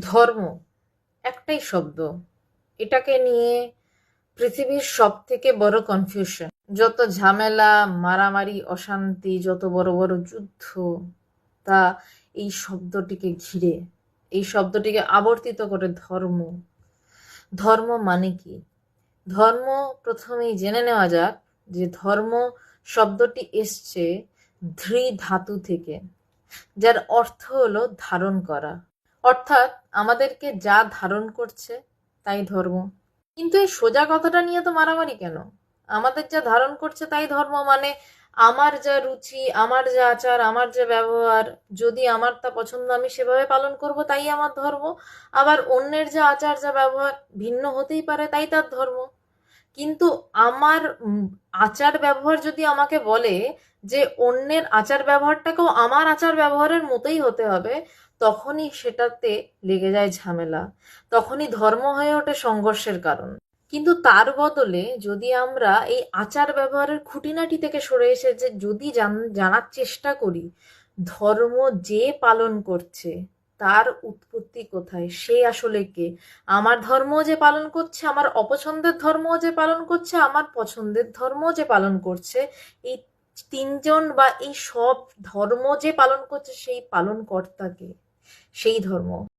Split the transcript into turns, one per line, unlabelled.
ধর্ম একটাই শব্দ। এটাকে নিয়ে পৃথিবীর সব থেকে বড় কনফিউশন। যত ঝামেলা, মারামারি, অশান্তি, যত বড় বড় যুদ্ধ, তা এই শব্দটিকে ঘিরে, এই শব্দটিকে আবর্তিত করে ধর্ম। ধর্ম মানে কি? ধর্ম, প্রথমেই জেনে নেওয়া যাক যে ধর্ম শব্দটি এসছে ধৃ ধাতু থেকে, যার অর্থ হলো ধারণ করা। অর্থাৎ আমাদেরকে যা ধারণ করছে তাই ধর্ম। কিন্তু এই সোজা কথাটা নিয়ে তো মারামারি কেন? আমাদের যা ধারণ করছে তাই ধর্ম মানে আমার যা রুচি, আমার যা আচার, আমার যে ব্যবহার, যদি আমার তা পছন্দ আমি সেভাবে পালন করব তাই আমার ধর্ম। আবার অন্যের যা আচার, যা ব্যবহার ভিন্ন হতেই পারে তাই তার ধর্ম। কিন্তু আমার আচার ব্যবহার যদি আমাকে বলে যে অন্যের আচার ব্যবহারটাকেও আমার আচার ব্যবহারের মতোই হতে হবে, তখনই সেটাতে লেগে যায় ঝামেলা, তখনই ধর্ম হয়ে ওঠে সংঘর্ষের কারণ। কিন্তু তার বদলে যদি আমরা এই আচার ব্যবহারের খুঁটিনাটি থেকে সরে এসে যে যদি জানার চেষ্টা করি ধর্ম যে পালন করছে তার উৎপত্তি কোথায়, সে আসলে কে, আমার ধর্মও যে পালন করছে, আমার অপছন্দের ধর্মও যে পালন করছে, আমার পছন্দের ধর্মও যে পালন করছে, এই তিনজন বা এই সব ধর্ম যে পালন করছে সেই পালন কর্তাকে, সেই ধর্ম।